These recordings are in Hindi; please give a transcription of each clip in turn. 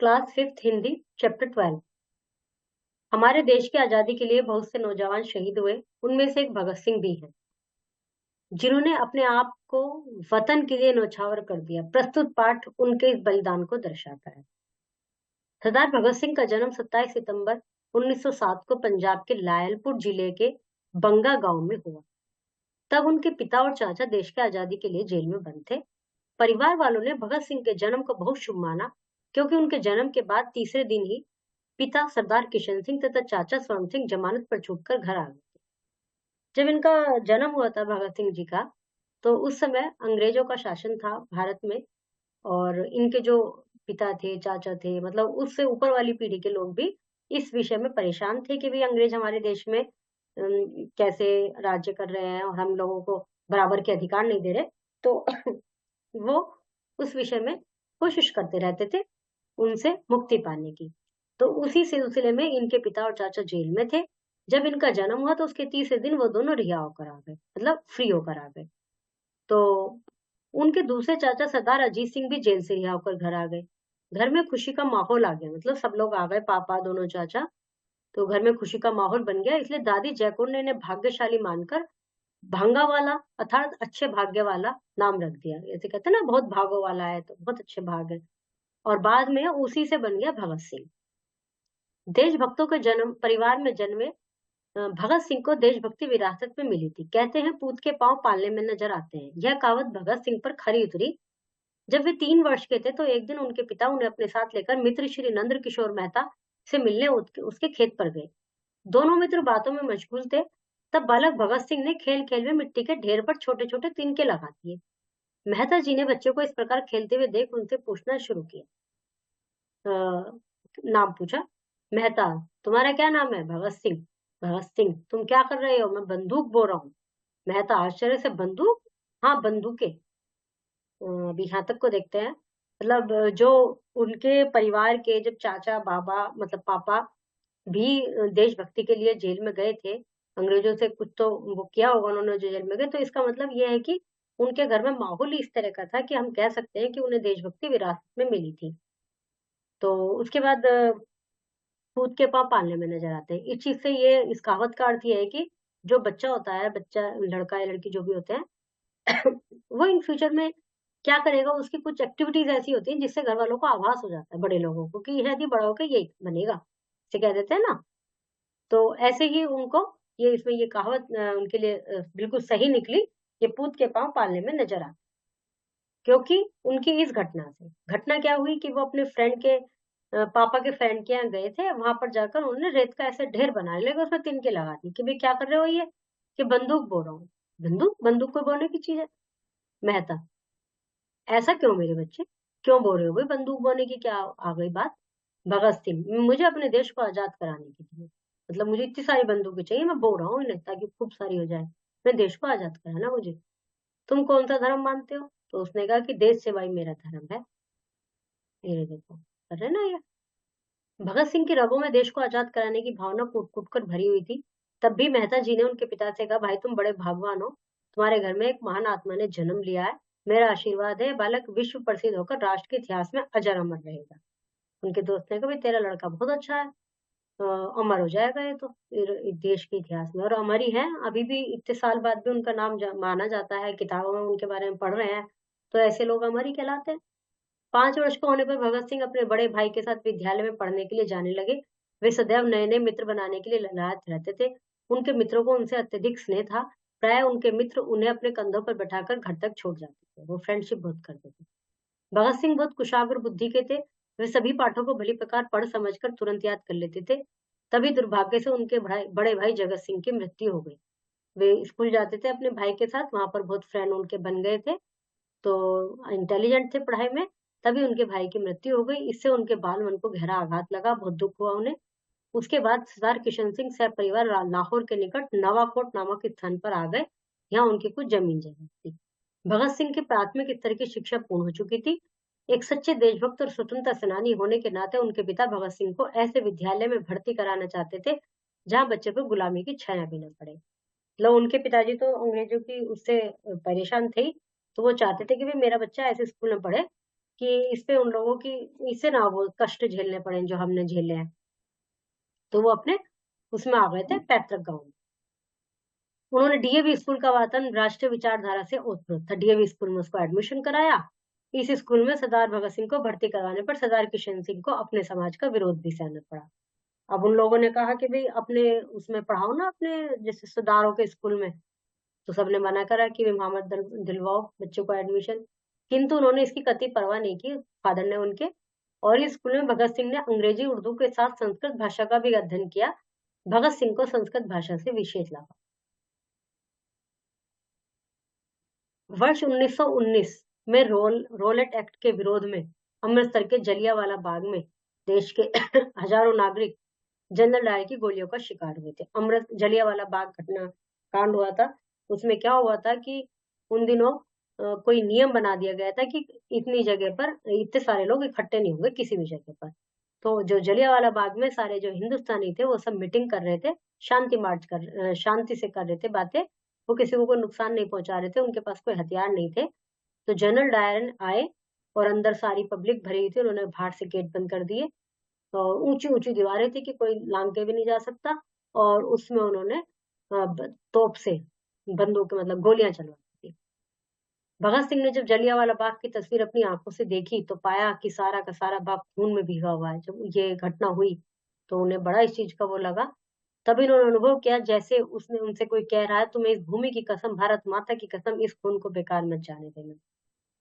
Class 5th Hindi chapter 12। हमारे देश की आजादी के लिए बहुत से नौजवान शहीद हुए। उनमें से एक भगत सिंह भी हैं, जिन्होंने अपने आप को वतन के लिए न्यौछावर कर दिया। प्रस्तुत पाठ उनके इस बलिदान को दर्शाता है। सरदार भगत सिंह का जन्म 27 सितंबर 1907 को पंजाब के लायलपुर जिले के बंगा गांव में हुआ। तब उनके पिता और चाचा देश की आजादी के लिए जेल में बंद थे। परिवार वालों ने भगत सिंह के जन्म को बहुत शुभ माना, क्योंकि उनके जन्म के बाद तीसरे दिन ही पिता सरदार किशन सिंह तथा चाचा स्वर्ण सिंह जमानत पर छूटकर घर आ गए। जब इनका जन्म हुआ था भगत सिंह जी का, तो उस समय अंग्रेजों का शासन था भारत में। और इनके जो पिता थे, चाचा थे, मतलब उससे ऊपर वाली पीढ़ी के लोग भी इस विषय में परेशान थे कि भाई अंग्रेज हमारे देश में कैसे राज्य कर रहे हैं और हम लोगों को बराबर के अधिकार नहीं दे रहे। तो वो उस विषय में कोशिश करते रहते थे उनसे मुक्ति पाने की। तो उसी सिलसिले में इनके पिता और चाचा जेल में थे। जब इनका जन्म हुआ तो उसके तीसरे दिन वो दोनों रिहा होकर आ गए, मतलब फ्री होकर आ गए। तो उनके दूसरे चाचा सरदार अजीत सिंह भी जेल से रिहा होकर घर आ गए। घर में खुशी का माहौल आ गया, मतलब सब लोग आ गए, पापा, दोनों चाचा। तो घर में खुशी का माहौल बन गया, इसलिए दादी जयकुंड ने इन्हें भाग्यशाली मानकर भांगा वाला अर्थात अच्छे भाग्य वाला नाम रख दिया। जैसे कहते हैं ना, बहुत भागो वाला है तो बहुत अच्छे भाग है। और बाद में उसी से बन गया भगत सिंह। देशभक्तों के जन्म परिवार में जन्मे भगत सिंह को देशभक्ति विरासत में मिली थी। कहते हैं पूत के पांव पालने में नजर आते हैं। यह कहावत भगत सिंह पर खरी उतरी। जब वे 3 वर्ष के थे तो एक दिन उनके पिता उन्हें अपने साथ लेकर मित्र श्री नंद किशोर मेहता से मिलने उसके खेत पर गए। दोनों मित्र बातों में मशगूल थे। तब बालक भगत सिंह ने खेल खेल में मिट्टी के ढेर पर छोटे छोटे तिनके लगा दिए। मेहता जी ने बच्चे को इस प्रकार खेलते हुए देख उनसे पूछना शुरू किया। नाम पूछा, मेहता, तुम्हारा क्या नाम है? भगत सिंह। भगत सिंह, तुम क्या कर रहे हो? मैं बंदूक बो रहा हूँ। मेहता आश्चर्य से, बंदूक? हाँ, बंदूकें। अभी यहाँ तक को देखते हैं। मतलब जो उनके परिवार के जब चाचा, बाबा, मतलब पापा भी देशभक्ति के लिए जेल में गए थे, अंग्रेजों से कुछ तो वो किया होगा उन्होंने जो जेल में गए, तो इसका मतलब ये है कि उनके घर में माहौल ही इस तरह का था कि हम कह सकते हैं कि उन्हें देशभक्ति विरासत में मिली थी। तो उसके बाद खुद के पाँव पालने में नजर आते हैं। इस चीज से ये, इस कहावत का अर्थ ये है कि जो बच्चा होता है, बच्चा लड़का या लड़की जो भी होते हैं वो इन फ्यूचर में क्या करेगा, उसकी कुछ एक्टिविटीज ऐसी होती हैं जिससे घर वालों को आभास हो जाता है, बड़े लोगों को, कि यह यदि बड़ा होकर यही बनेगा, इसे कह देते हैं ना। तो ऐसे ही उनको ये इसमें ये कहावत उनके लिए बिल्कुल सही निकली। ये पूत के पाँव पालने में नजर आते, क्योंकि उनकी इस घटना से, घटना क्या हुई कि वो अपने फ्रेंड के पापा के फ्रेंड के यहाँ गए थे। वहां पर जाकर उन्होंने रेत का ऐसे ढेर बना लिया, उसमें तिनके लगा दी कि भाई क्या कर रहे हो ये? कि बंदूक बो रहा हूँ। बंदूक? बंदूक कोई बोने की चीज है? मेहता, ऐसा क्यों मेरे बच्चे, क्यों बोल रहे हो भाई? बंदूक बोने की क्या आ गई बात? भगत सिंह, मुझे अपने देश को आजाद कराने के लिए, मतलब मुझे इतनी सारी बंदूकें चाहिए, मैं बो रहा हूँ इन्हें ताकि खूब सारी हो जाए। मैं देश को आजाद कराना मुझे। तुम कौन सा धर्म मानते हो? तो उसने कहा कि देश सेवा ही मेरा धर्म है। ये देखो, कर रहे ना ये। भगत सिंह की रगों में देश को आजाद कराने की भावना कूट कूट कर भरी हुई थी। तब भी मेहता जी ने उनके पिता से कहा, भाई तुम बड़े भागवान हो, तुम्हारे घर में एक महान आत्मा ने जन्म लिया है। मेरा आशीर्वाद है, बालक विश्व प्रसिद्ध होकर राष्ट्र के इतिहास में अजर अमर रहेगा। उनके दोस्त ने कहा, भाई तेरा लड़का बहुत अच्छा है, अमर हो जाएगा ये तो इस देश के इतिहास में। और अमर ही है, अभी भी इतने साल बाद भी उनका नाम माना जाता है, किताबों में उनके बारे में पढ़ रहे हैं, तो ऐसे लोग अमर ही कहलाते हैं। 5 वर्ष के होने पर भगत सिंह अपने बड़े भाई के साथ विद्यालय में पढ़ने के लिए जाने लगे। वे सदैव नए नए मित्र बनाने के लिए ललायत रहते थे। उनके मित्रों को उनसे अत्यधिक स्नेह था। प्राय उनके मित्र उन्हें अपने कंधों पर बैठाकर घर तक छोड़ जाते थे। वो फ्रेंडशिप बहुत करते थे। भगत सिंह बहुत कुशाग्र बुद्धि के थे। वे सभी पाठों को भली प्रकार पढ़ समझकर तुरंत याद कर लेते थे। तभी दुर्भाग्य से उनके बड़े भाई जगत सिंह की मृत्यु हो गई। वे स्कूल जाते थे अपने भाई के साथ, वहां पर बहुत फ्रेंड उनके बन गए थे, तो इंटेलिजेंट थे पढ़ाई में। तभी उनके भाई की मृत्यु हो गई। इससे उनके बाल मन को गहरा आघात लगा, बहुत दुख हुआ उन्हें। उसके बाद सरदार किशन सिंह सपरिवार लाहौर के निकट नवाकोट नामक स्थान पर आ गए। यहाँ उनकी कुछ जमीन जगह थी। भगत सिंह की प्राथमिक स्तर की शिक्षा पूर्ण हो चुकी थी। एक सच्चे देशभक्त और स्वतंत्रता सेनानी होने के नाते उनके पिता भगत सिंह को ऐसे विद्यालय में भर्ती कराना चाहते थे जहाँ बच्चे पर गुलामी की छाया भी न पड़े। मतलब उनके पिताजी तो अंग्रेजों की उससे परेशान थे ही, तो वो चाहते थे कि भाई मेरा बच्चा ऐसे स्कूल में पढ़े कि इस पे उन लोगों की, इससे ना वो कष्ट झेलने पड़े जो हमने झेले हैं। तो वो अपने उसमें आ गए थे पैतृक गांव में। उन्होंने डीएवी स्कूल का वातन राष्ट्रीय विचारधारा से ओतप्रोत था। डीएवी स्कूल में उसको एडमिशन कराया। इस स्कूल में सरदार भगत सिंह को भर्ती करवाने पर सरदार किशन सिंह को अपने समाज का विरोध भी सहना पड़ा। अब उन लोगों ने कहा कि भाई अपने उसमें पढ़ाओ ना, अपने जैसे सरदारों के स्कूल में। तो सबने मना करा कि वहां मत दिलवाओ बच्चों को एडमिशन। किंतु उन्होंने इसकी कतई परवाह नहीं की, फादर ने उनके। और इस स्कूल में भगत सिंह ने अंग्रेजी उर्दू के साथ संस्कृत भाषा का भी अध्ययन किया। भगत सिंह को संस्कृत भाषा से विशेष लाभ। वर्ष 1919 में रोलेट एक्ट के विरोध में अमृतसर के जलियांवाला बाग में देश के हजारों नागरिक जनरल डायर की गोलियों का शिकार हुए थे। अमृत जलियांवाला बाग घटना कांड हुआ था। उसमें क्या हुआ था कि उन दिनों कोई नियम बना दिया गया था कि इतनी जगह पर इतने सारे लोग इकट्ठे नहीं होंगे किसी भी जगह पर। तो जो जलियांवाला बाग में सारे जो हिंदुस्तानी थे वो सब मीटिंग कर रहे थे, शांति से कर रहे थे बातें। वो किसी को कोई नुकसान नहीं पहुंचा रहे थे, उनके पास कोई हथियार नहीं थे। तो जनरल डायर आए और अंदर सारी पब्लिक भरी हुई थी, उन्होंने बाहर से गेट बंद कर दिए। ऊंची ऊंची दीवारें थी कि कोई लांग के भी नहीं जा सकता। और उसमें उन्होंने तोप से बंदूक मतलब गोलियां चलवा दी। भगत सिंह ने जब जलियांवाला बाग की तस्वीर अपनी आंखों से देखी तो पाया कि सारा का सारा बाग खून में भीगा हुआ है। जब ये घटना हुई तो उन्हें बड़ा इस चीज का वो लगा। तब इन्होंने अनुभव किया जैसे उसने उनसे कोई कह रहा है, तुम्हें इस भूमि की कसम, भारत माता की कसम, इस खून को बेकार मत जाने देना।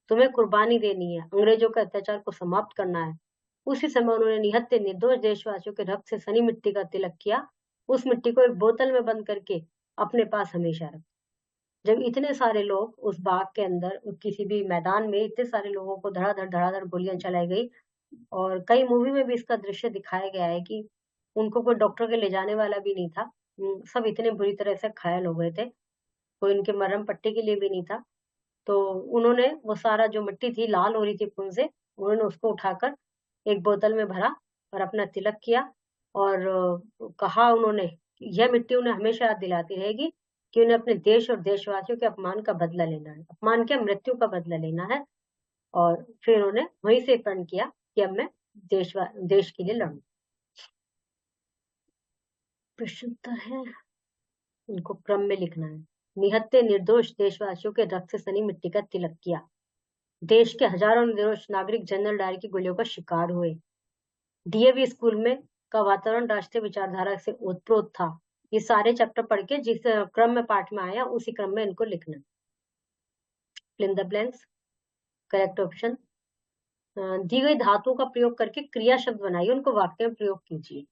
तुम्हें कुर्बानी देनी है, अंग्रेजों के अत्याचार को समाप्त करना है। उसी समय उन्होंने निहत्थे निर्दोष देशवासियों के रक्त से सनी मिट्टी का तिलक किया। उस मिट्टी को एक बोतल में बंद करके अपने पास हमेशा रख। जब इतने सारे लोग उस बाग के अंदर किसी भी मैदान में इतने सारे लोगों को धड़ाधड़ गोलियां चलाई गई। और कई मूवी में भी इसका दृश्य दिखाया गया है कि उनको कोई डॉक्टर के ले जाने वाला भी नहीं था। सब इतने बुरी तरह से घायल हो गए थे, कोई उनके मरहम पट्टी के लिए भी नहीं था। तो उन्होंने वो सारा जो मिट्टी थी लाल हो रही थी खून से, उन्होंने उसको उठाकर एक बोतल में भरा और अपना तिलक किया। और कहा उन्होंने यह मिट्टी उन्हें हमेशा याद दिलाती रहेगी कि उन्हें अपने देश और देशवासियों के अपमान का बदला लेना है, अपमान क्या, मृत्यु का बदला लेना है। और फिर उन्होंने वहीं से प्रण किया कि अब मैं देश के लिए लड़ूं। प्रश्न उत्तर है, उनको क्रम में लिखना है। निहत्थे निर्दोष देशवासियों के रक्त से सनी मिट्टी का तिलक किया। देश के हजारों निर्दोष नागरिक जनरल डायर की गोलियों का शिकार हुए। डीएवी स्कूल में का वातावरण राष्ट्रीय विचारधारा से ओतप्रोत था। ये सारे चैप्टर पढ़ के जिस क्रम में पाठ में आया उसी क्रम में इनको लिखना। Fill in the blanks. Correct option. दी गई धातुओं का प्रयोग करके क्रिया शब्द बनाइए, उनको वाक्य में प्रयोग कीजिए।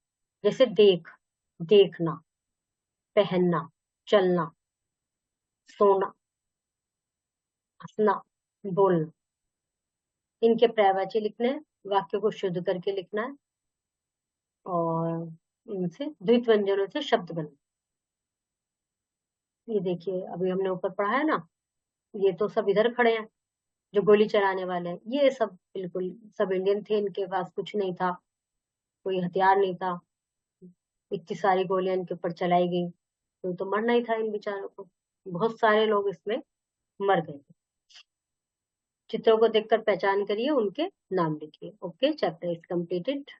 जैसे देख, देखना, पहनना, चलना, सोना, हंसना, बोलना। इनके पर्यायवाची लिखने हैं, वाक्य को शुद्ध करके लिखना है और इनसे द्वित व्यंजनों से शब्द बना। ये देखिए अभी हमने ऊपर पढ़ा है ना, ये तो सब इधर खड़े हैं जो गोली चलाने वाले हैं, ये सब बिल्कुल सब इंडियन थे, इनके पास कुछ नहीं था, कोई हथियार नहीं था। इतनी सारी गोलियां इनके ऊपर चलाई गई तो मरना ही था इन बेचारों को। बहुत सारे लोग इसमें मर गए थे। चित्रों को देखकर पहचान करिए, उनके नाम लिखिए। Okay, chapter is completed.